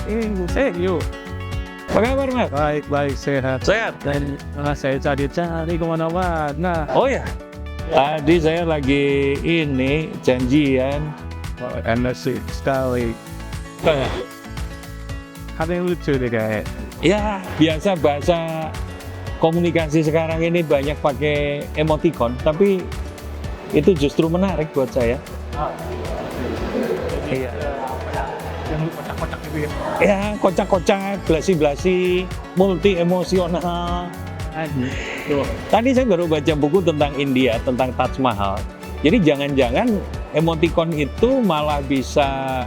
Yuk. Apa kabar, Mas? Baik, sehat. Sehat? Dan saya cari kemana-mana. Oh ya, tadi saya lagi ini janjian. Enak sekali. Ada yang lucu deh kayak. Ya, biasa bahasa komunikasi sekarang ini banyak pakai emoticon, tapi itu justru menarik buat saya. Iya. Yang kocak-kocak gitu ya. Ya, kocak-kocak, blasi-blasi, multi emosional. Tadi saya baru baca buku tentang India, tentang Taj Mahal. Jadi jangan-jangan emoticon itu malah bisa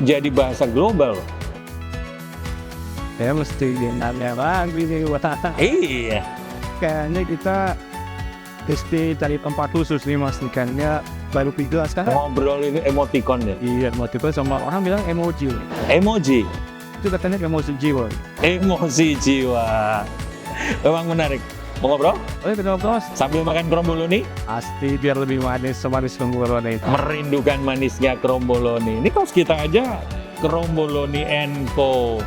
jadi bahasa global. Ya mesti nanya lagi nih watata. Iya. Kayaknya kita mesti cari tempat khusus nih mas ikannya baru jelas kan? Ngobrol ini emoticon ya. Iya, motifnya sama orang bilang emoji. Emoji, Itu katanya emosi jiwa. emosi jiwa. Memang menarik. Mau ngobrol? Oh iya, kenapa bos? Sambil makan kromboloni, Pasti biar lebih manis kemburuan itu. merindukan manisnya kromboloni. Ini kos kita aja kromboloni & Co.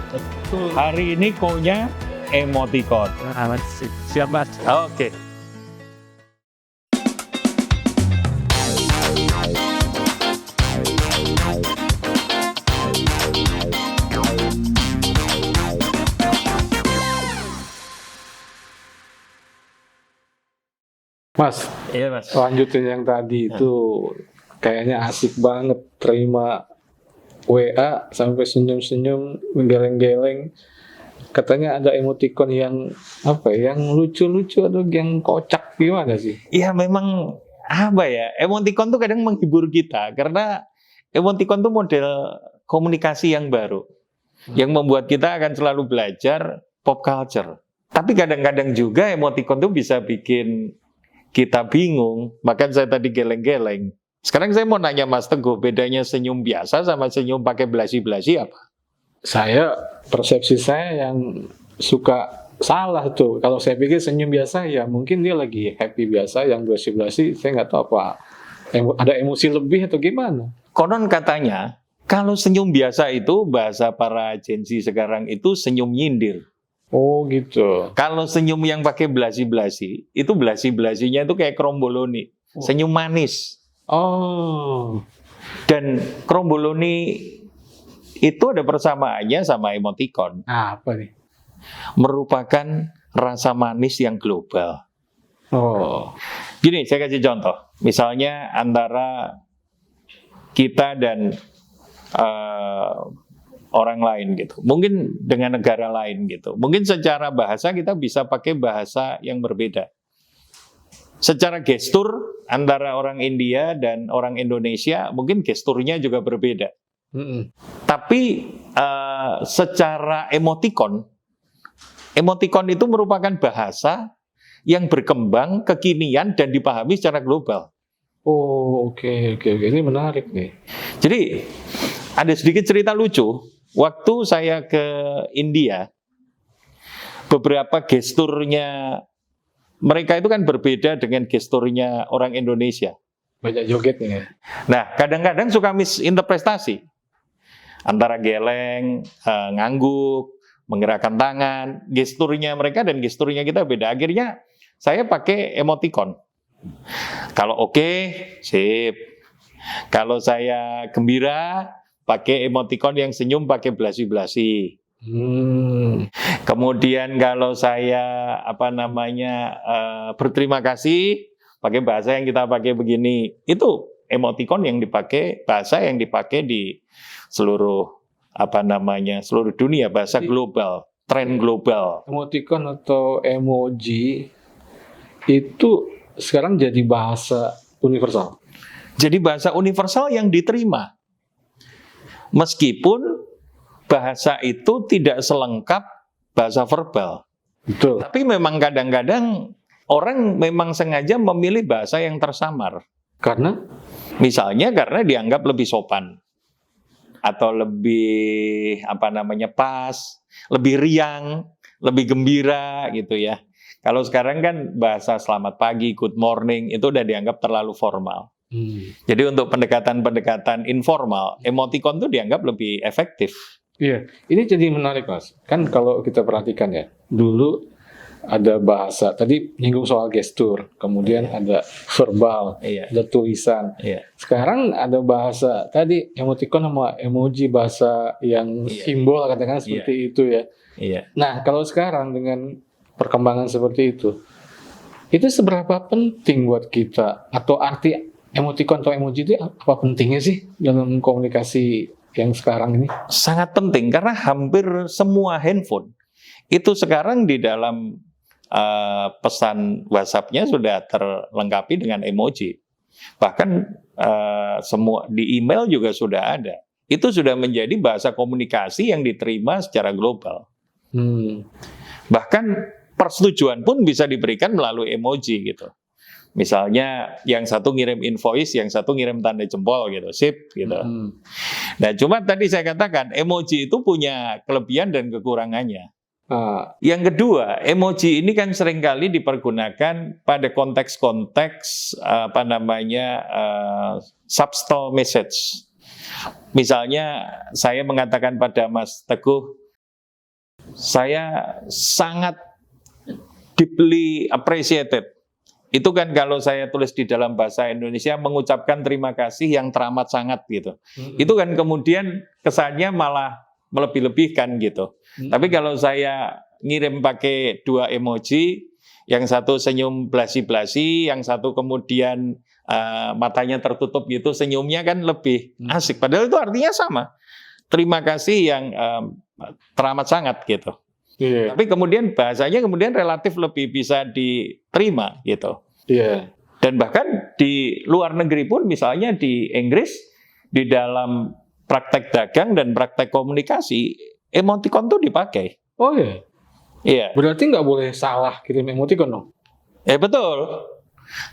Hari ini ko-nya emoticon. Amat siap mas. Oke. Mas, Iya, Mas. lanjutin yang tadi itu kayaknya asik banget terima WA sampai senyum-senyum, geleng-geleng. Katanya ada emoticon yang apa ya, yang lucu-lucu atau yang kocak gimana sih? Iya, memang apa ya? Emoticon tuh kadang menghibur kita karena emoticon tuh model komunikasi yang baru yang membuat kita akan selalu belajar pop culture. Tapi kadang-kadang juga emoticon tuh bisa bikin kita bingung, makanya saya tadi geleng-geleng. Sekarang saya mau nanya Mas Teguh, bedanya senyum biasa sama senyum pakai blasi-blasi apa? Persepsi saya yang suka salah tuh. Kalau saya pikir senyum biasa ya mungkin dia lagi happy biasa, yang blasi-blasi saya nggak tahu apa. Ada emosi lebih atau gimana? Konon katanya, kalau senyum biasa itu bahasa para Gen Z sekarang itu senyum nyindir. Oh gitu. Kalau senyum yang pakai blasi-blasi, itu blasi-blasinya itu kayak kromboloni, senyum manis. Oh. Dan kromboloni itu ada persamaannya sama emoticon. Apa nih? Merupakan rasa manis yang global. Oh. Gini, saya kasih contoh. Misalnya antara kita dan orang lain gitu. Mungkin dengan negara lain gitu. Mungkin secara bahasa kita bisa pakai bahasa yang berbeda. Secara gestur antara orang India dan orang Indonesia mungkin gesturnya juga berbeda. Tapi secara emoticon itu merupakan bahasa yang berkembang, kekinian dan dipahami secara global. Oh, oke. Ini menarik nih. Jadi ada sedikit cerita lucu. Waktu saya ke India, beberapa gesturnya mereka itu kan berbeda dengan gesturnya orang Indonesia. Banyak jogetnya ya. Nah, kadang-kadang suka misinterpretasi antara geleng, ngangguk, menggerakkan tangan, gesturnya mereka dan gesturnya kita beda. Akhirnya saya pakai emoticon. Kalau oke, sip. Kalau saya gembira, pakai emoticon yang senyum pakai blasi-blasi. Kemudian kalau saya berterima kasih pakai bahasa yang kita pakai begini. Itu emoticon yang dipakai, bahasa yang dipakai di seluruh seluruh dunia, bahasa global, tren global. Emoticon atau emoji itu sekarang jadi bahasa universal. Jadi bahasa universal yang diterima. Meskipun bahasa itu tidak selengkap bahasa verbal. Betul. Tapi memang kadang-kadang orang memang sengaja memilih bahasa yang tersamar. Karena? Misalnya karena dianggap lebih sopan. Atau lebih pas, lebih riang, lebih gembira gitu ya. Kalau sekarang kan bahasa selamat pagi, good morning itu udah dianggap terlalu formal. Jadi untuk pendekatan-pendekatan informal, emoticon itu dianggap lebih efektif. Iya, ini jadi menarik Mas. Kan kalau kita perhatikan ya, dulu ada bahasa, tadi nyinggung soal gestur, kemudian ada verbal, Iya. ada tulisan. Iya. Sekarang ada bahasa, tadi emoticon sama emoji, bahasa yang Iya. simbol katakan seperti itu ya. Iya. Nah, kalau sekarang dengan perkembangan seperti itu seberapa penting buat kita? Atau arti emoticon atau emoji itu apa pentingnya sih dalam komunikasi yang sekarang ini? Sangat penting karena hampir semua handphone itu sekarang di dalam pesan WhatsApp-nya sudah terlengkapi dengan emoji. Bahkan semua di email juga sudah ada. Itu sudah menjadi bahasa komunikasi yang diterima secara global. Bahkan persetujuan pun bisa diberikan melalui emoji gitu. Misalnya yang satu ngirim invoice, yang satu ngirim tanda jempol gitu, sip gitu. Nah, cuma tadi saya katakan emoji itu punya kelebihan dan kekurangannya. Yang kedua, emoji ini kan seringkali dipergunakan pada konteks-konteks subtle message. Misalnya saya mengatakan pada Mas Teguh, saya sangat deeply appreciated. Itu kan kalau saya tulis di dalam bahasa Indonesia mengucapkan terima kasih yang teramat sangat gitu. Itu kan kemudian kesannya malah melebih-lebihkan gitu. Tapi kalau saya ngirim pakai dua emoji, yang satu senyum blasi-blasi, yang satu kemudian matanya tertutup gitu, senyumnya kan lebih asik. Padahal itu artinya sama. Terima kasih yang teramat sangat gitu. Tapi kemudian bahasanya kemudian relatif lebih bisa diterima gitu. Dan bahkan di luar negeri pun misalnya di Inggris di dalam praktek dagang dan praktek komunikasi emoticon tuh dipakai. Oh iya. Iya. Berarti nggak boleh salah kirim emoticon dong? Betul.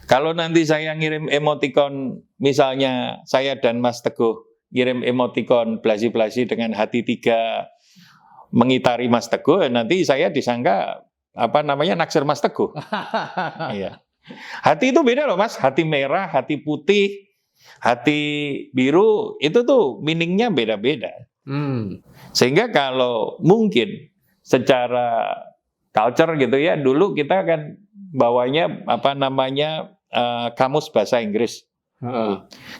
Kalau nanti saya ngirim emoticon misalnya saya dan Mas Teguh ngirim emoticon blasi-blasi dengan hati 3 mengitari Mas Teguh, nanti saya disangka naksir Mas Teguh. Iya. Hati itu beda loh Mas, hati merah, hati putih, hati biru, itu tuh meaningnya beda-beda. Sehingga kalau mungkin secara culture gitu ya, dulu kita kan bawanya kamus bahasa Inggris.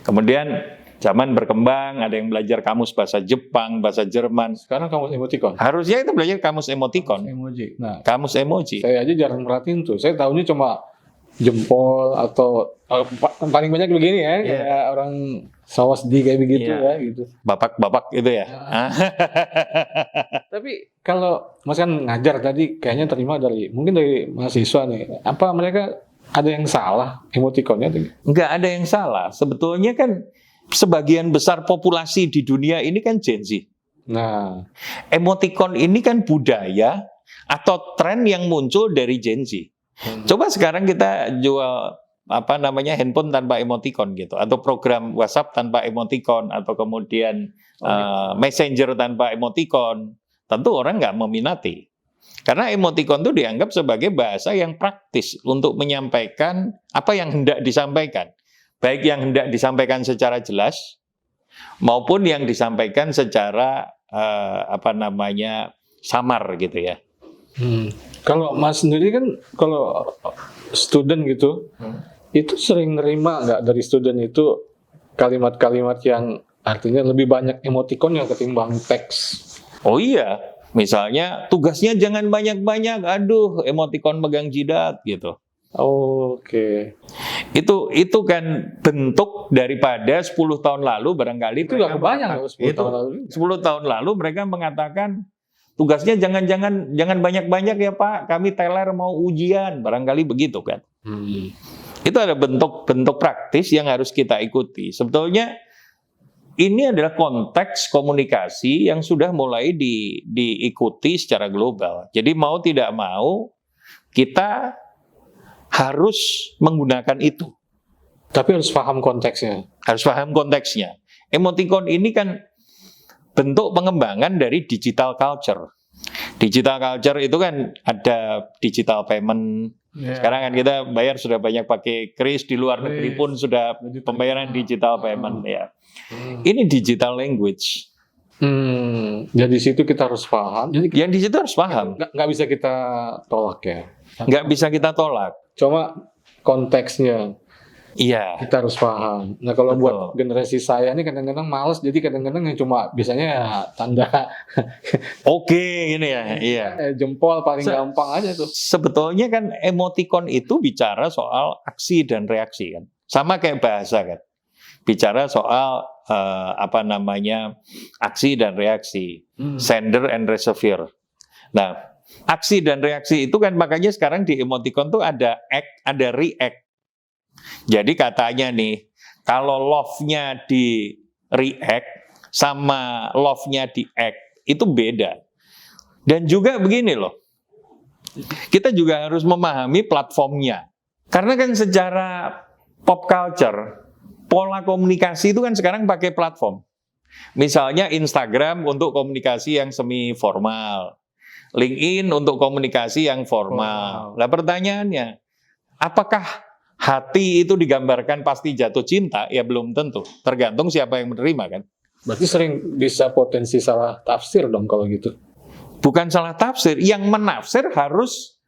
Kemudian zaman berkembang, ada yang belajar kamus bahasa Jepang, bahasa Jerman. Sekarang kamus emoticon. Harusnya itu belajar kamus emoticon. Emoji. Nah, kamus emoji. Saya aja jarang merhatiin tuh. Saya tahunya cuma jempol atau paling banyak begini ya, kayak orang sawas di kayak begitu ya, gitu. Bapak-bapak itu ya. Tapi kalau Mas kan ngajar tadi, kayaknya terima mungkin dari mahasiswa nih. Apa mereka ada yang salah emoticonnya? Enggak ada yang salah. Sebetulnya kan sebagian besar populasi di dunia ini kan Gen Z. Nah, emoticon ini kan budaya atau tren yang muncul dari Gen Z. Coba sekarang kita jual handphone tanpa emoticon gitu, atau program WhatsApp tanpa emoticon, atau kemudian Messenger tanpa emoticon. Tentu orang nggak meminati. Karena emoticon itu dianggap sebagai bahasa yang praktis untuk menyampaikan apa yang hendak disampaikan. Baik yang hendak disampaikan secara jelas maupun yang disampaikan secara samar gitu ya. Kalau Mas sendiri kan kalau student gitu, itu sering nerima nggak dari student itu kalimat-kalimat yang artinya lebih banyak emoticonnya ketimbang teks? Oh iya, misalnya tugasnya jangan banyak-banyak, aduh emoticon megang jidat gitu. Oke. Itu kan bentuk daripada 10 tahun lalu barangkali itu nggak kebayang 10 tahun lalu. 10 tahun lalu mereka mengatakan tugasnya jangan banyak-banyak ya Pak, kami teler mau ujian, barangkali begitu kan. Itu ada bentuk praktis yang harus kita ikuti. Sebetulnya ini adalah konteks komunikasi yang sudah mulai diikuti secara global. Jadi mau tidak mau kita harus menggunakan itu. Tapi harus paham konteksnya. Harus paham konteksnya. Emoticon ini kan bentuk pengembangan dari digital culture. Digital culture itu kan ada digital payment. Sekarang kan kita bayar sudah banyak pakai kris, di luar negeri pun sudah pembayaran digital payment ya. Ini digital language. Jadi situ kita harus paham. Jadi Yang di situ harus paham. nggak bisa kita tolak ya. Nggak bisa kita tolak. Cuma konteksnya Iya. kita harus paham. Nah kalau Betul. buat generasi saya ini kadang-kadang males, jadi kadang-kadang yang cuma biasanya ya tanda Oke, gini ya. Iya. jempol paling Se- gampang aja tuh. Sebetulnya kan emoticon itu bicara soal aksi dan reaksi kan. Sama kayak bahasa kan. Bicara soal aksi dan reaksi. Sender and receiver. Nah, aksi dan reaksi itu kan makanya sekarang di emoticon tuh ada act, ada react. Jadi katanya nih, kalau love-nya di react sama love-nya di act itu beda. Dan juga begini loh, kita juga harus memahami platformnya. Karena kan secara pop culture, pola komunikasi itu kan sekarang pakai platform. Misalnya Instagram untuk komunikasi yang semi formal, LinkedIn untuk komunikasi yang formal. Nah pertanyaannya, apakah hati itu digambarkan pasti jatuh cinta? Ya belum tentu, tergantung siapa yang menerima kan. Berarti sering bisa potensi salah tafsir dong kalau gitu. Bukan salah tafsir, yang menafsir harus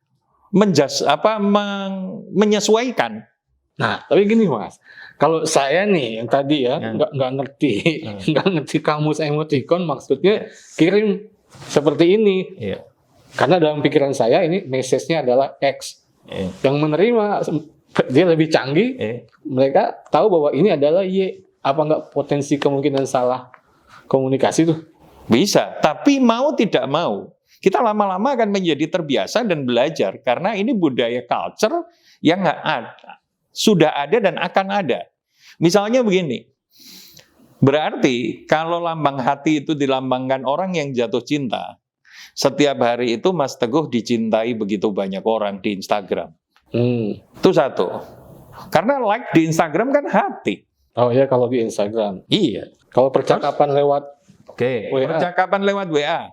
menyesuaikan. Nah, tapi gini Mas, kalau saya nih yang tadi ya Hmm. nggak ngerti kamus emoticon maksudnya kirim seperti ini. Iya. Karena dalam pikiran saya ini message-nya adalah X. Yang menerima dia lebih canggih, mereka tahu bahwa ini adalah Y. Apa nggak potensi kemungkinan salah komunikasi tuh? Bisa, tapi mau tidak mau, kita lama-lama akan menjadi terbiasa dan belajar karena ini budaya culture yang sudah ada dan akan ada. Misalnya begini, berarti kalau lambang hati itu dilambangkan orang yang jatuh cinta, setiap hari itu Mas Teguh dicintai begitu banyak orang di Instagram. Itu satu. Karena like di Instagram kan hati. Oh ya kalau di Instagram. Iya. Kalau percakapan lewat Oke, WA. percakapan lewat WA.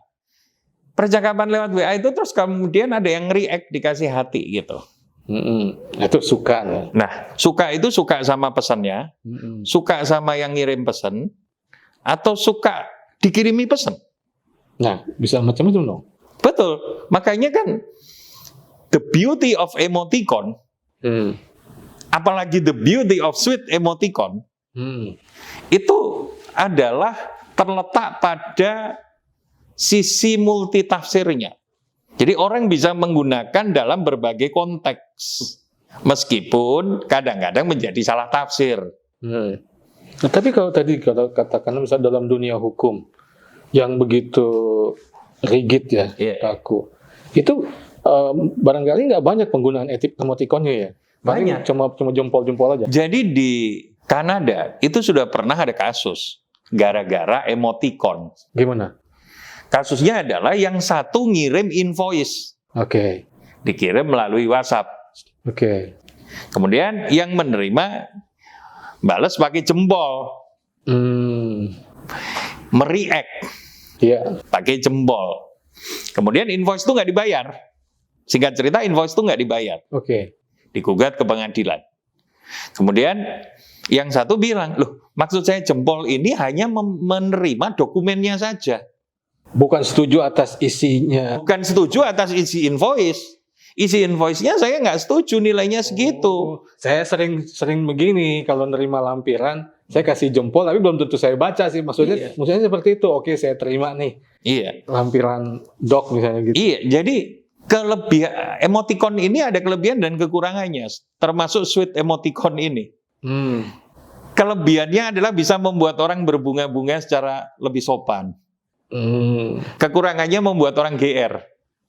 Percakapan lewat WA itu terus kemudian ada yang react dikasih hati gitu. Itu suka ya. Nah, suka itu suka sama pesannya, suka sama yang ngirim pesan, atau suka dikirimi pesan. Nah, bisa macam-macam dong. Betul. Makanya kan the beauty of emoticon, apalagi the beauty of sweet emoticon, itu adalah terletak pada sisi multitafsirnya. Jadi orang bisa menggunakan dalam berbagai konteks. Meskipun kadang-kadang menjadi salah tafsir. Nah, tapi kalau tadi katakan misalnya dalam dunia hukum yang begitu rigid ya, kaku. Itu barangkali nggak banyak penggunaan emoticonnya ya. Paling Banyak. Cuma jempol-jempol aja. Jadi di Kanada itu sudah pernah ada kasus gara-gara emoticon. Gimana? Kasusnya adalah yang satu ngirim invoice, Oke. dikirim melalui WhatsApp. Oke. Kemudian yang menerima balas pakai jempol, mereact Iya. pakai jempol. Kemudian invoice itu nggak dibayar. Singkat cerita invoice itu nggak dibayar, Oke. digugat ke pengadilan. Kemudian yang satu bilang, loh maksud saya jempol ini hanya menerima dokumennya saja. Bukan setuju atas isinya. Bukan setuju atas isi invoice. Isi invoice-nya saya nggak setuju nilainya segitu. Saya sering begini kalau nerima lampiran, saya kasih jempol tapi belum tentu saya baca sih. Maksudnya seperti itu. Oke, saya terima nih. Iya. Lampiran doc misalnya gitu. Iya, jadi kelebihan emoticon ini ada kelebihan dan kekurangannya, termasuk sweet emoticon ini. Kelebihannya adalah bisa membuat orang berbunga-bunga secara lebih sopan. Kekurangannya membuat orang GR.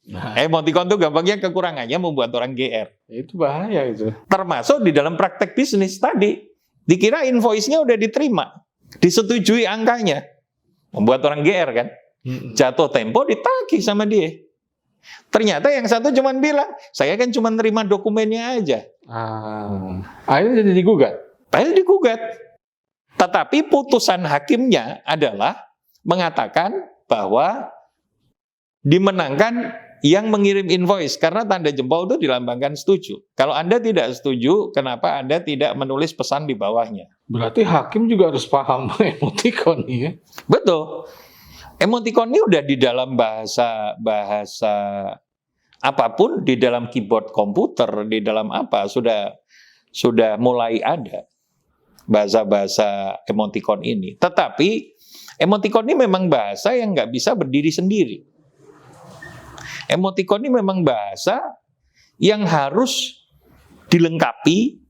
Nah, Emoticon itu gampangnya kekurangannya membuat orang GR. itu bahaya itu. Termasuk di dalam praktek bisnis tadi, dikira invoice-nya udah diterima, disetujui angkanya, membuat orang GR kan. Jatuh tempo ditagih sama dia. Ternyata yang satu cuma bilang, saya kan cuma nerima dokumennya aja. Akhirnya jadi digugat. Akhirnya digugat. Tetapi putusan hakimnya adalah mengatakan bahwa dimenangkan yang mengirim invoice karena tanda jempol itu dilambangkan setuju. Kalau Anda tidak setuju, kenapa Anda tidak menulis pesan di bawahnya? Berarti hakim juga harus paham emoticon nih ya. Betul. Emoticon ini udah di dalam bahasa apapun, di dalam keyboard komputer, di dalam apa sudah mulai ada bahasa-bahasa emoticon ini. Tetapi emoticon ini memang bahasa yang nggak bisa berdiri sendiri. Emoticon ini memang bahasa yang harus dilengkapi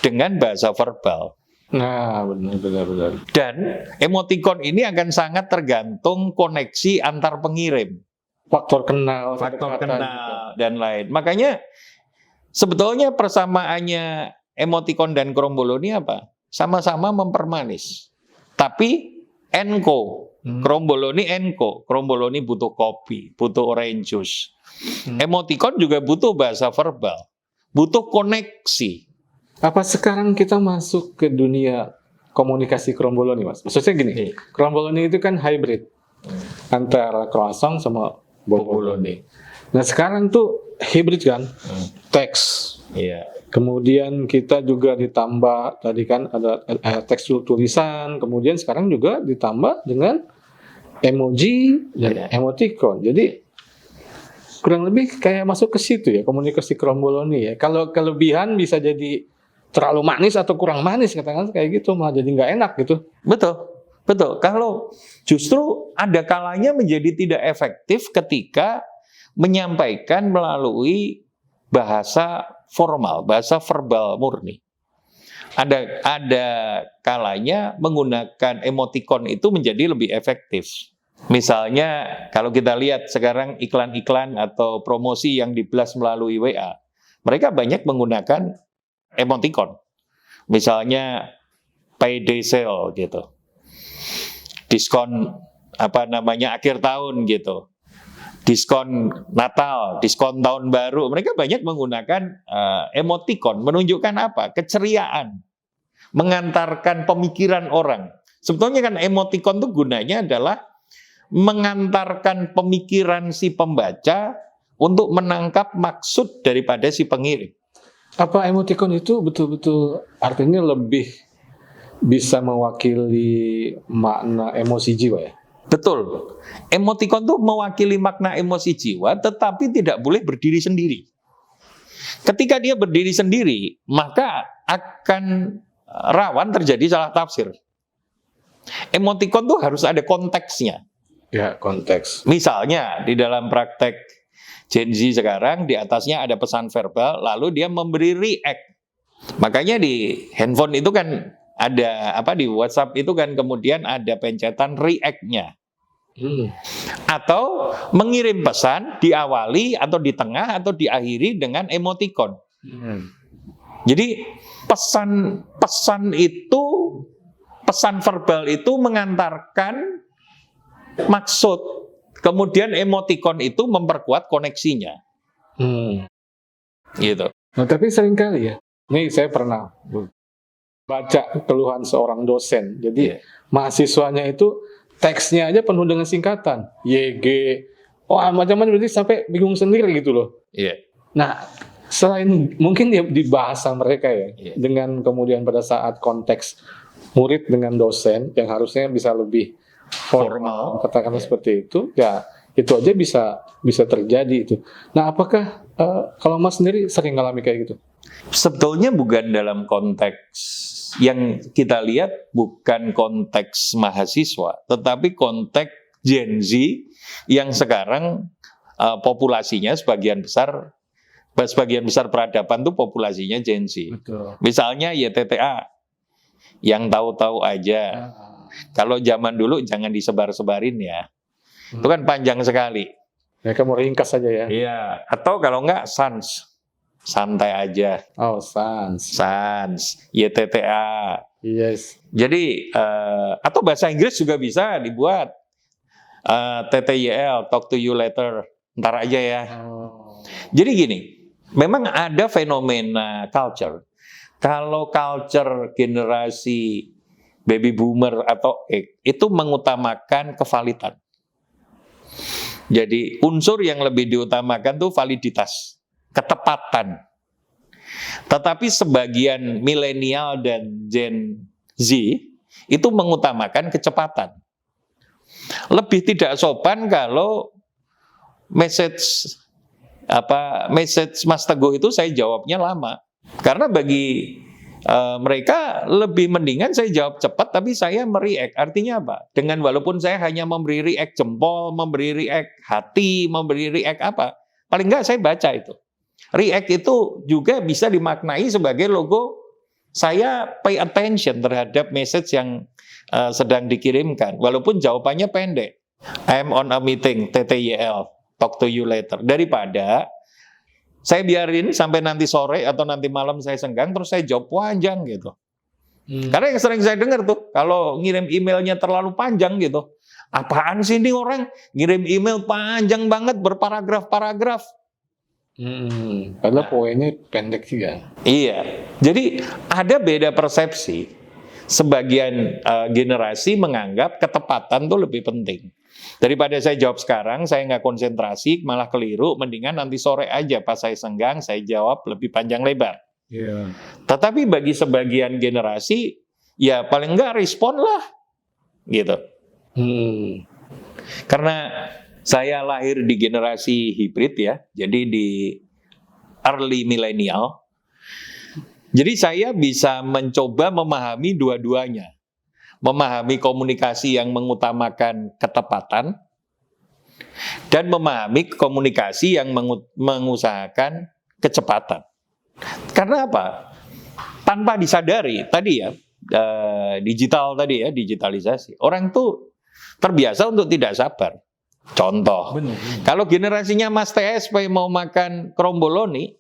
dengan bahasa verbal. Nah, benar. Dan emoticon ini akan sangat tergantung koneksi antar pengirim. Faktor kenal, Dan lain. Makanya sebetulnya persamaannya emoticon dan Krombolo ini apa? Sama-sama mempermanis. Tapi enko. Krombolo ini enko. Krombolo ini butuh kopi, butuh orange juice. Emoticon juga butuh bahasa verbal. Butuh koneksi. Apa sekarang kita masuk ke dunia komunikasi Krombolo nih, Mas? Maksudnya gini, Krombolo itu kan hybrid antara croissant sama Bomboloni. Nah sekarang tuh hybrid kan, teks. Iya. Kemudian kita juga ditambah tadi kan ada teks tulisan, kemudian sekarang juga ditambah dengan emoji dan emoticon. Jadi kurang lebih kayak masuk ke situ ya komunikasi Krombolo ya. Kalau kelebihan bisa jadi terlalu manis atau kurang manis katakan kayak gitu, malah jadi nggak enak gitu. Betul. Kalau justru ada kalanya menjadi tidak efektif ketika menyampaikan melalui bahasa formal, bahasa verbal murni. Ada kalanya menggunakan emoticon itu menjadi lebih efektif. Misalnya kalau kita lihat sekarang iklan-iklan atau promosi yang diblast melalui WA, mereka banyak menggunakan emoticon. Misalnya payday sale gitu. Diskon akhir tahun gitu. Diskon Natal, diskon tahun baru. Mereka banyak menggunakan emoticon menunjukkan apa? Keceriaan. Mengantarkan pemikiran orang. Sebetulnya kan emoticon itu gunanya adalah mengantarkan pemikiran si pembaca untuk menangkap maksud daripada si pengirim. Apa emoticon itu betul-betul artinya lebih bisa mewakili makna emosi jiwa ya? Betul. Emoticon itu mewakili makna emosi jiwa, tetapi tidak boleh berdiri sendiri. Ketika dia berdiri sendiri, maka akan rawan terjadi salah tafsir. Emoticon itu harus ada konteksnya. Ya, konteks. Misalnya di dalam praktek Gen Z sekarang di atasnya ada pesan verbal, lalu dia memberi react. Makanya di handphone itu kan ada di WhatsApp itu kan kemudian ada pencetan react-nya. Atau mengirim pesan diawali atau di tengah atau diakhiri dengan emoticon. Jadi pesan verbal itu mengantarkan maksud. Kemudian emoticon itu memperkuat koneksinya. Gitu. Nah, tapi seringkali ya, nih saya pernah baca keluhan seorang dosen. Jadi mahasiswanya itu teksnya aja penuh dengan singkatan. YG, macam-macam, berarti sampai bingung sendiri gitu loh. Nah, selain mungkin di bahasa mereka ya, dengan kemudian pada saat konteks murid dengan dosen yang harusnya bisa lebih formal, katakanlah seperti itu, ya itu aja bisa terjadi itu. Nah, apakah kalau Mas sendiri sering ngalami kayak gitu? Sebetulnya bukan dalam konteks yang kita lihat, bukan konteks mahasiswa, tetapi konteks Gen Z yang sekarang populasinya sebagian besar peradaban tuh populasinya Gen Z. Betul. Misalnya YTTA yang tahu-tahu aja. Kalau zaman dulu jangan disebar-sebarin ya. Itu kan panjang sekali. Mereka mau ringkas saja ya. Iya. Atau kalau enggak Sans. Santai aja. Oh, Sans. YTTA. Yes. Jadi atau bahasa Inggris juga bisa dibuat. TTYL, talk to you later. Ntar aja ya. Jadi gini, memang ada fenomena culture. Kalau culture generasi baby boomer atau X itu mengutamakan kevalitan. Jadi unsur yang lebih diutamakan tuh validitas, ketepatan. Tetapi sebagian milenial dan Gen Z itu mengutamakan kecepatan. Lebih tidak sopan kalau message Mas Teguh itu saya jawabnya lama. Karena bagi mereka lebih mendingan saya jawab cepat tapi saya mereact. Artinya apa? Dengan walaupun saya hanya memberi react jempol, memberi react hati, memberi react apa, paling enggak saya baca itu. React itu juga bisa dimaknai sebagai logo saya pay attention terhadap message yang sedang dikirimkan. Walaupun jawabannya pendek. I'm on a meeting, TTYL. Talk to you later. Daripada saya biarin sampai nanti sore atau nanti malam saya senggang, terus saya jawab panjang gitu. Karena yang sering saya dengar tuh, kalau ngirim emailnya terlalu panjang gitu, apaan sih ini orang ngirim email panjang banget berparagraf-paragraf. Padahal poinnya pendek juga. Iya, jadi ada beda persepsi. Sebagian generasi menganggap ketepatan tuh lebih penting. Daripada saya jawab sekarang, saya nggak konsentrasi, malah keliru, mendingan nanti sore aja pas saya senggang, saya jawab lebih panjang lebar. Iya. Tetapi bagi sebagian generasi, ya paling nggak respon lah, gitu. Karena saya lahir di generasi hibrid ya, jadi di early millennial. Jadi saya bisa mencoba memahami dua-duanya. Memahami komunikasi yang mengutamakan ketepatan dan memahami komunikasi yang mengusahakan kecepatan. Karena apa? Tanpa disadari, tadi ya, digitalisasi. Orang tuh terbiasa untuk tidak sabar. Contoh, kalau generasinya Mas TSP mau makan kromboloni,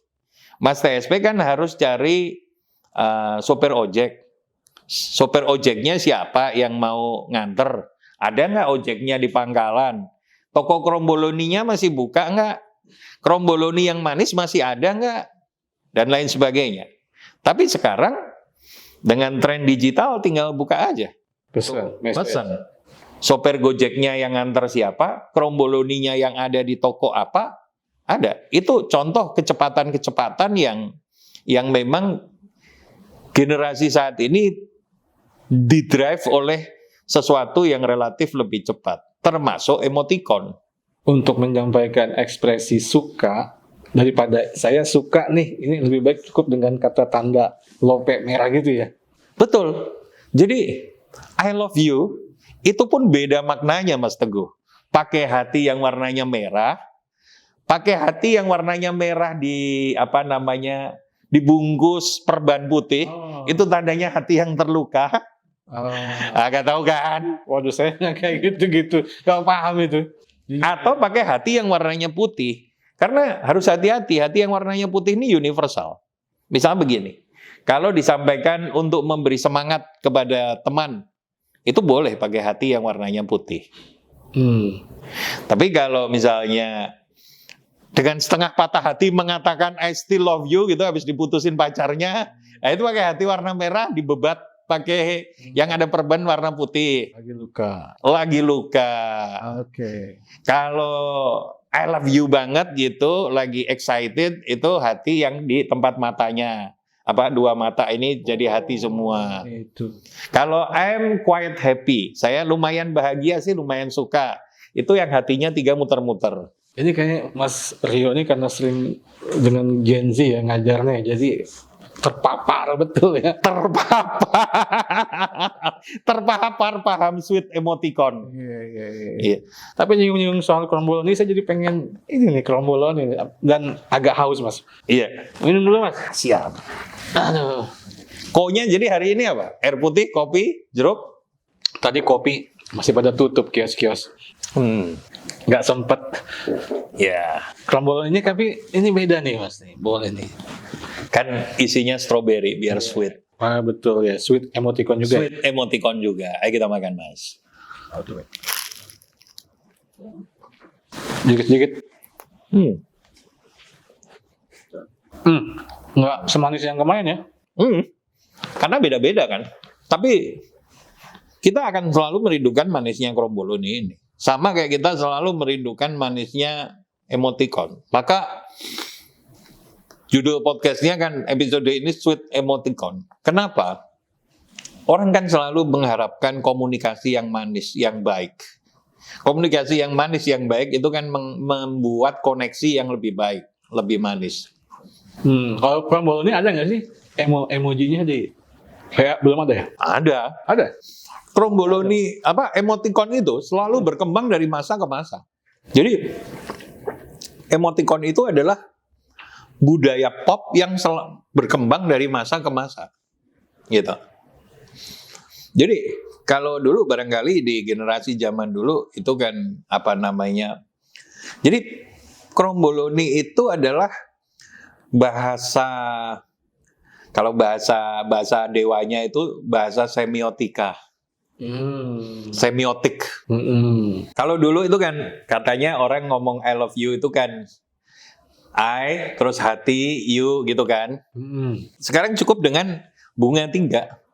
Mas TSP kan harus cari sopir ojek. Sopir ojeknya siapa yang mau nganter? Ada nggak ojeknya di pangkalan? Toko kromboloninya masih buka nggak? Kromboloni yang manis masih ada nggak? Dan lain sebagainya. Tapi sekarang dengan tren digital tinggal buka aja. Pesan. Sopir Gojeknya yang nganter siapa? Kromboloninya yang ada di toko apa? Ada. Itu contoh kecepatan-kecepatan yang memang generasi saat ini didrive oleh sesuatu yang relatif lebih cepat, termasuk emoticon. Untuk menyampaikan ekspresi suka, daripada saya suka nih, ini lebih baik cukup dengan kata tanda lope merah gitu ya. Betul. Jadi, I love you, itu pun beda maknanya Mas Teguh. Pakai hati yang warnanya merah, pakai hati yang warnanya merah dibungkus perban putih, itu tandanya hati yang terluka. Gak tahu kan? Waduh, saya kayak gitu-gitu, gak paham itu. Atau pakai hati yang warnanya putih. Karena harus hati-hati, hati yang warnanya putih ini universal. Misalnya begini, kalau disampaikan untuk memberi semangat kepada teman, itu boleh pakai hati yang warnanya putih. Tapi kalau misalnya dengan setengah patah hati mengatakan I still love you gitu habis diputusin pacarnya, nah itu pakai hati warna merah dibebat pakai yang ada perban warna putih. Lagi luka. Oke. Kalau I love you banget gitu, lagi excited, itu hati yang di tempat matanya. Dua mata ini jadi hati semua. Kalau I'm quite happy, saya lumayan bahagia sih, lumayan suka. Itu yang hatinya 3 muter-muter. Ini kayaknya Mas Rio ini karena sering dengan Gen Z ya ngajarnya, jadi terpapar betul ya. Terpapar paham sweet emoticon. Iya. Tapi nyinggung soal kromboloni, saya jadi pengen ini nih kromboloni dan agak haus Mas. Iya. Minum dulu Mas. Siap. Aduh. Konya jadi hari ini apa? Air putih, kopi, jeruk. Tadi kopi masih pada tutup kios-kios. Nggak sempet. Ya. Kromboloni ini tapi ini beda nih Mas nih. Boleh nih. Kan isinya strawberry biar sweet. Betul ya, sweet emoticon juga. Sweet emoticon juga. Ayo kita makan Mas. Dikit-dikit. Nggak semanis yang kemarin ya. Karena beda-beda kan. Tapi kita akan selalu merindukan manisnya kromboloni ini. Sama kayak kita selalu merindukan manisnya emoticon. Maka judul podcastnya kan episode ini Sweet Emoticon. Kenapa? Orang kan selalu mengharapkan komunikasi yang manis, yang baik. Komunikasi yang manis, yang baik itu kan membuat koneksi yang lebih baik, lebih manis. Kalau Kromboloni ini ada nggak sih emojinya di kayak belum ada ya? Ada. Kromboloni emoticon itu selalu berkembang dari masa ke masa. Jadi emoticon itu adalah budaya pop yang berkembang dari masa ke masa. Gitu. Jadi kalau dulu barangkali di generasi zaman dulu itu kan jadi Kromboloni itu adalah bahasa, kalau bahasa dewanya itu bahasa semiotika. Semiotik. Kalau dulu itu kan katanya orang ngomong I love you itu kan I terus hati you gitu kan. Sekarang cukup dengan bunga 3.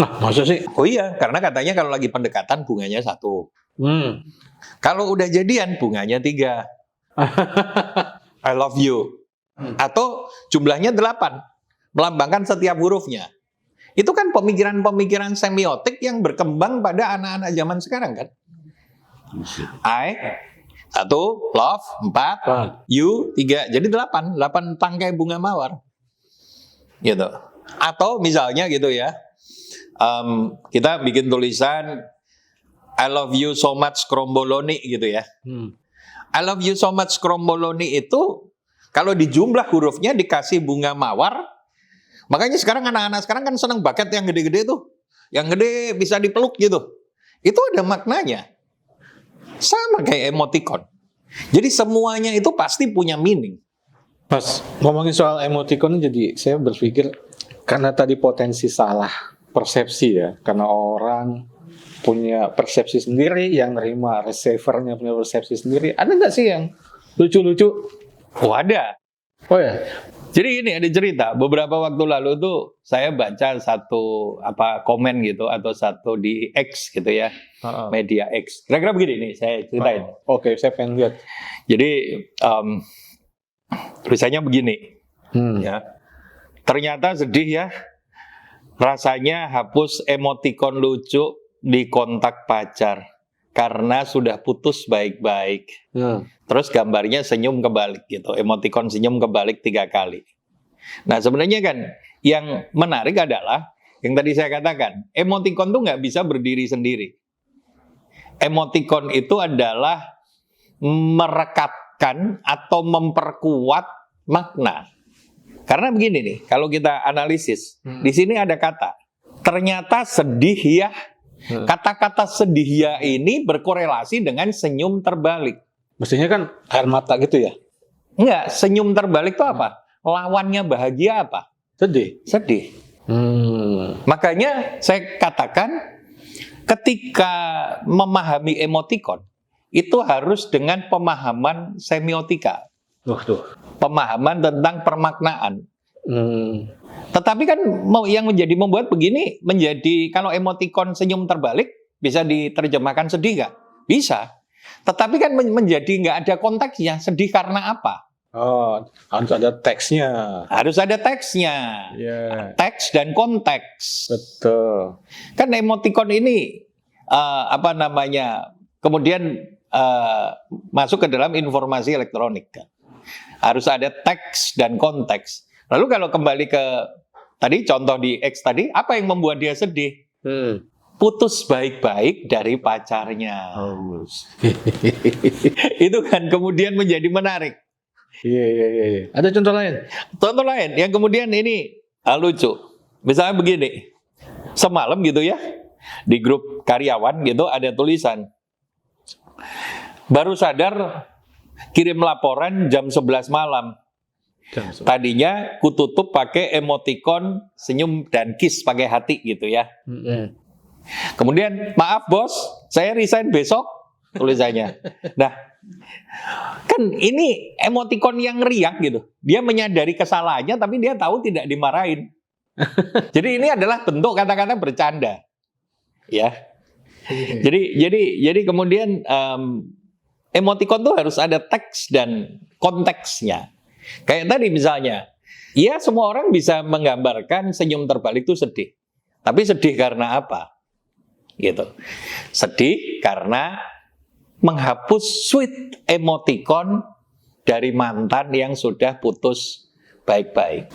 Nah, masa sih? Oh iya, karena katanya kalau lagi pendekatan bunganya 1. Kalau udah jadian bunganya 3. I love you. Atau jumlahnya 8. Melambangkan setiap hurufnya. Itu kan pemikiran-pemikiran semiotik yang berkembang pada anak-anak zaman sekarang kan. I 1, love 4, you 3. Jadi 8 tangkai bunga mawar. Gitu. Atau misalnya gitu ya. Kita bikin tulisan I love you so much Kromboloni gitu ya. I love you so much Kromboloni itu kalau di jumlah hurufnya dikasih bunga mawar. Makanya sekarang anak-anak sekarang kan seneng bucket yang gede-gede tuh. Yang gede bisa dipeluk gitu. Itu ada maknanya. Sama kayak emoticon. Jadi semuanya itu pasti punya meaning. Pas ngomongin soal emoticon jadi saya berpikir karena tadi potensi salah persepsi ya. Karena orang punya persepsi sendiri, yang nerima receivernya punya persepsi sendiri. Ada nggak sih yang lucu-lucu? Oh ada. Oh ya. Jadi ini ada cerita. Beberapa waktu lalu tuh saya baca satu komen gitu atau satu di X gitu ya, media X. Kira-kira begini nih saya ceritain. Oke, saya pengen lihat. Jadi tulisannya begini. Ya. Ternyata sedih ya. Rasanya hapus emoticon lucu di kontak pacar karena sudah putus baik-baik. Terus gambarnya senyum kebalik gitu, emoticon senyum kebalik 3 kali. Nah sebenarnya kan yang menarik adalah yang tadi saya katakan, emoticon tuh nggak bisa berdiri sendiri. Emoticon itu adalah merekatkan atau memperkuat makna. Karena begini nih, kalau kita analisis, di sini ada kata, ternyata sedih ya. Kata-kata sedih ya ini berkorelasi dengan senyum terbalik. Mestinya kan air mata gitu ya? Enggak, senyum terbalik itu apa? Lawannya bahagia apa? Sedih. Sedih. Makanya saya katakan, ketika memahami emoticon, itu harus dengan pemahaman semiotika. Pemahaman tentang permaknaan. Tetapi kan yang membuat begini menjadi kalau emoticon senyum terbalik bisa diterjemahkan sedih nggak? Bisa. Tetapi kan menjadi nggak ada konteksnya. Sedih karena apa? Oh, harus ada teksnya. Harus ada teksnya. Teks dan konteks. Betul. Kan emoticon ini kemudian masuk ke dalam informasi elektronik kan. Harus ada teks dan konteks. Lalu kalau kembali ke tadi contoh di X tadi, apa yang membuat dia sedih? Putus baik-baik dari pacarnya. Itu kan kemudian menjadi menarik. Iya. Ada contoh lain? Contoh lain yang kemudian ini lucu. Misalnya begini, semalam gitu ya, di grup karyawan gitu ada tulisan, baru sadar kirim laporan jam 11 malam. Tadinya kututup pakai emoticon senyum dan kiss pakai hati gitu ya. Kemudian maaf bos, saya resign besok tulisannya. Nah, kan ini emoticon yang riak gitu. Dia menyadari kesalahannya tapi dia tahu tidak dimarahin. Jadi ini adalah bentuk kata-kata bercanda. Ya. Jadi kemudian emoticon tuh harus ada teks dan konteksnya. Kayak tadi misalnya, ya semua orang bisa menggambarkan senyum terbalik itu sedih. Tapi sedih karena apa? Gitu. Sedih karena menghapus sweet emoticon dari mantan yang sudah putus baik-baik.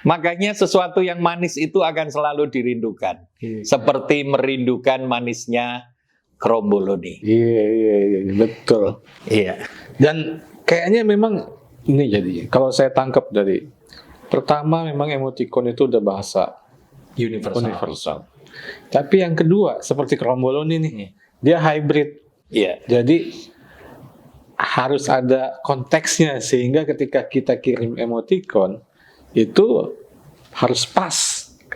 Makanya sesuatu yang manis itu akan selalu dirindukan. Seperti merindukan manisnya kromboloni. Iya, betul. Iya. Dan kayaknya memang ini jadi kalau saya tangkap dari pertama memang emoticon itu udah bahasa universal. Tapi yang kedua seperti kromboloni nih, dia hybrid. Iya. Jadi harus ada konteksnya sehingga ketika kita kirim emoticon itu harus pas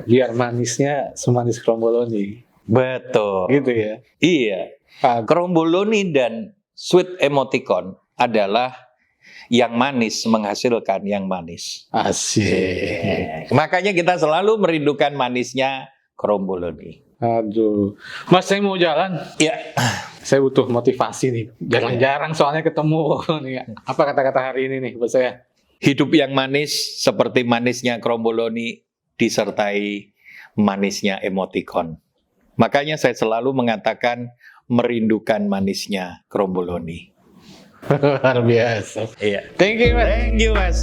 biar manisnya semanis kromboloni. Betul. Gitu ya. Iya. Kromboloni dan sweet emoticon adalah yang manis menghasilkan yang manis. Asik. Makanya kita selalu merindukan manisnya kromboloni. Aduh. Mas, saya mau jalan. Ya. Saya butuh motivasi nih. Jarang-jarang soalnya ketemu nih. Apa kata-kata hari ini nih buat saya? Hidup yang manis seperti manisnya kromboloni disertai manisnya emoticon. Makanya saya selalu mengatakan merindukan manisnya kromboloni. Luar biasa. Iya. Thank you, Mas. Thank you, Mas.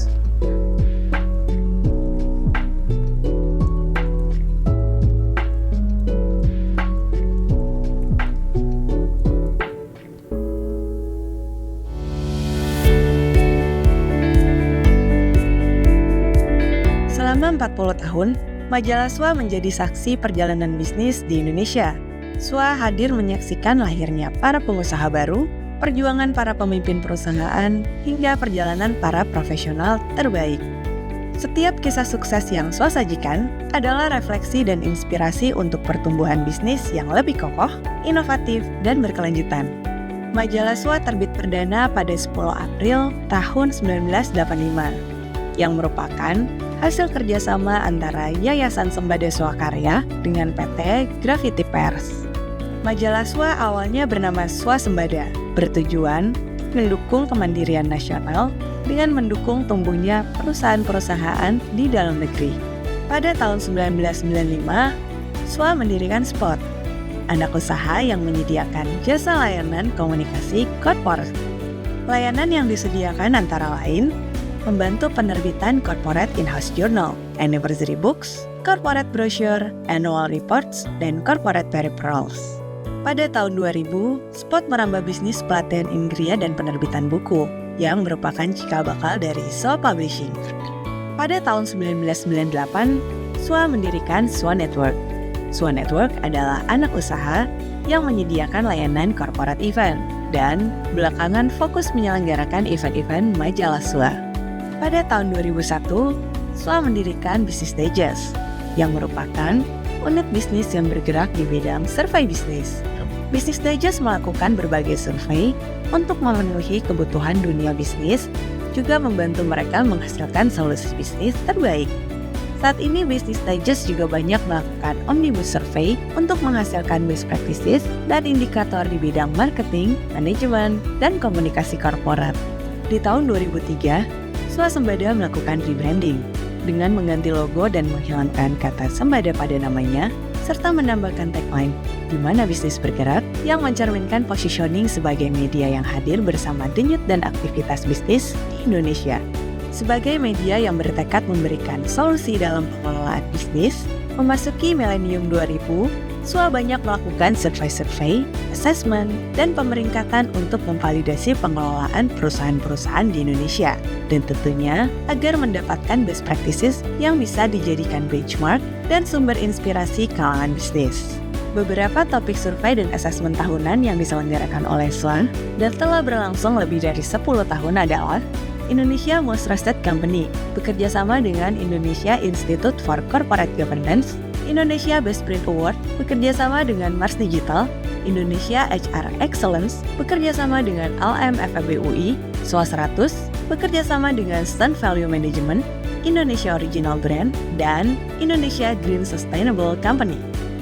Selama 40 tahun, majalah SWA menjadi saksi perjalanan bisnis di Indonesia. SWA hadir menyaksikan lahirnya para pengusaha baru, perjuangan para pemimpin perusahaan, hingga perjalanan para profesional terbaik. Setiap kisah sukses yang SWA sajikan adalah refleksi dan inspirasi untuk pertumbuhan bisnis yang lebih kokoh, inovatif, dan berkelanjutan. Majalah SWA terbit perdana pada 10 April tahun 1985, yang merupakan hasil kerjasama antara Yayasan Sembada Swakarya dengan PT Gravity Pers. Majalah SWA awalnya bernama SWA Sembada, bertujuan mendukung kemandirian nasional dengan mendukung tumbuhnya perusahaan-perusahaan di dalam negeri. Pada tahun 1995, SWA mendirikan Spot, anak usaha yang menyediakan jasa layanan komunikasi corporate. Layanan yang disediakan antara lain membantu penerbitan corporate in-house journal, anniversary books, corporate brochure, annual reports, dan corporate peripherals. Pada tahun 2000, Spot merambah bisnis pelatihan Inggria dan penerbitan buku, yang merupakan cikal bakal dari SWA Publishing. Pada tahun 1998, SWA mendirikan SWA Network. SWA Network adalah anak usaha yang menyediakan layanan corporate event, dan belakangan fokus menyelenggarakan event-event majalah SWA. Pada tahun 2001, SWA mendirikan Business Digest, yang merupakan unit bisnis yang bergerak di bidang survei bisnis. Business Digest melakukan berbagai survei untuk memenuhi kebutuhan dunia bisnis, juga membantu mereka menghasilkan solusi bisnis terbaik. Saat ini Business Digest juga banyak melakukan omnibus survey untuk menghasilkan best practices dan indikator di bidang marketing, manajemen, dan komunikasi korporat. Di tahun 2003, SWA Sembada melakukan rebranding dengan mengganti logo dan menghilangkan kata Sembada pada namanya, serta menambahkan tagline "Di mana bisnis bergerak" yang mencerminkan positioning sebagai media yang hadir bersama denyut dan aktivitas bisnis di Indonesia. Sebagai media yang bertekad memberikan solusi dalam pengelolaan bisnis, memasuki milenium 2000, SWA banyak melakukan survei-survei, assessment, dan pemeringkatan untuk memvalidasi pengelolaan perusahaan-perusahaan di Indonesia, dan tentunya agar mendapatkan best practices yang bisa dijadikan benchmark dan sumber inspirasi kalangan bisnis. Beberapa topik survei dan asesmen tahunan yang diselenggarakan oleh SWA dan telah berlangsung lebih dari 10 tahun adalah Indonesia Most Trusted Company, bekerjasama dengan Indonesia Institute for Corporate Governance, Indonesia Best Print Award, bekerjasama dengan Mars Digital, Indonesia HR Excellence, bekerjasama dengan LMFEB UI, SWA 100, bekerjasama dengan Sun Value Management, Indonesia Original Brand, dan Indonesia Green Sustainable Company.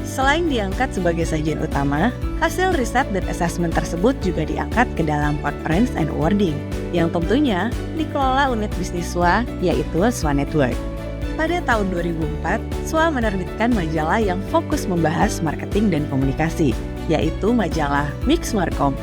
Selain diangkat sebagai sajian utama, hasil riset dan asesmen tersebut juga diangkat ke dalam conference and awarding, yang tentunya dikelola unit bisnis SWA, yaitu SWA Network. Pada tahun 2004, SWA menerbitkan majalah yang fokus membahas marketing dan komunikasi. yaitu majalah Mix Markom.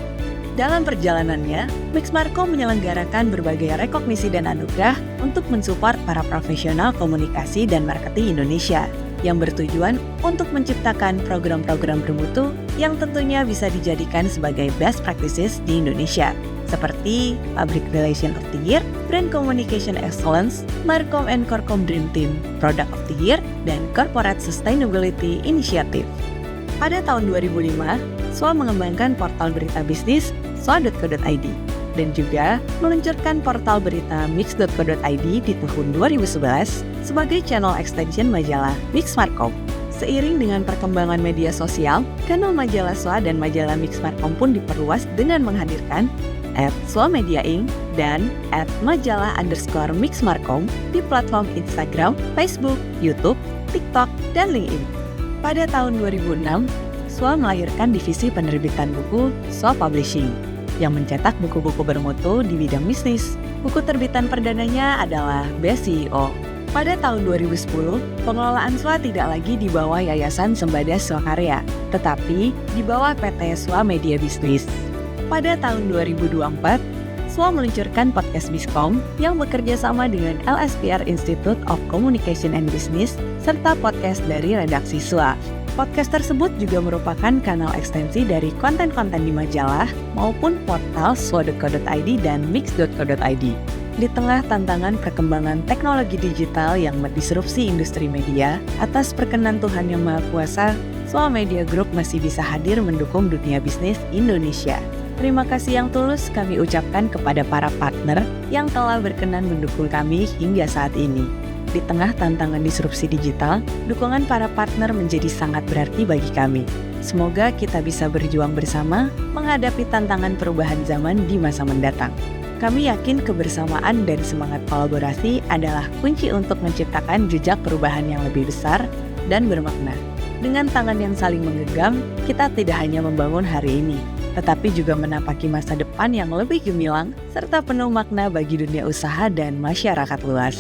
Dalam perjalanannya, Mix Markom menyelenggarakan berbagai rekognisi dan anugerah untuk mensupport para profesional komunikasi dan marketing Indonesia yang bertujuan untuk menciptakan program-program bermutu yang tentunya bisa dijadikan sebagai best practices di Indonesia, seperti Public Relation of the Year, Brand Communication Excellence, Markom and Korkom Dream Team, Product of the Year, dan Corporate Sustainability Initiative. Pada tahun 2005, SWA mengembangkan portal berita bisnis swa.co.id dan juga meluncurkan portal berita mix.co.id di tahun 2011 sebagai channel extension majalah Mix Markom. Seiring dengan perkembangan media sosial, kanal majalah SWA dan majalah Mix Markom pun diperluas dengan menghadirkan @swamediainc dan @majalah_mixmarkom di platform Instagram, Facebook, YouTube, TikTok, dan LinkedIn. Pada tahun 2006, SWA melahirkan divisi penerbitan buku SWA Publishing yang mencetak buku-buku bermutu di bidang bisnis. Buku terbitan perdananya adalah Best CEO. Pada tahun 2010, pengelolaan SWA tidak lagi di bawah Yayasan Sembada Swakarya, tetapi di bawah PT SWA Media Bisnis. Pada tahun 2024, SWA meluncurkan podcast Biskom yang bekerja sama dengan LSPR Institute of Communication and Business serta podcast dari redaksi SWA. Podcast tersebut juga merupakan kanal ekstensi dari konten-konten di majalah maupun portal swa.co.id dan mix.co.id. Di tengah tantangan perkembangan teknologi digital yang mendisrupsi industri media, atas perkenan Tuhan Yang Maha Kuasa, SWA Media Group masih bisa hadir mendukung dunia bisnis Indonesia. Terima kasih yang tulus kami ucapkan kepada para partner yang telah berkenan mendukung kami hingga saat ini. Di tengah tantangan disrupsi digital, dukungan para partner menjadi sangat berarti bagi kami. Semoga kita bisa berjuang bersama menghadapi tantangan perubahan zaman di masa mendatang. Kami yakin kebersamaan dan semangat kolaborasi adalah kunci untuk menciptakan jejak perubahan yang lebih besar dan bermakna. Dengan tangan yang saling menggenggam, kita tidak hanya membangun hari ini, tetapi juga menapaki masa depan yang lebih gemilang serta penuh makna bagi dunia usaha dan masyarakat luas.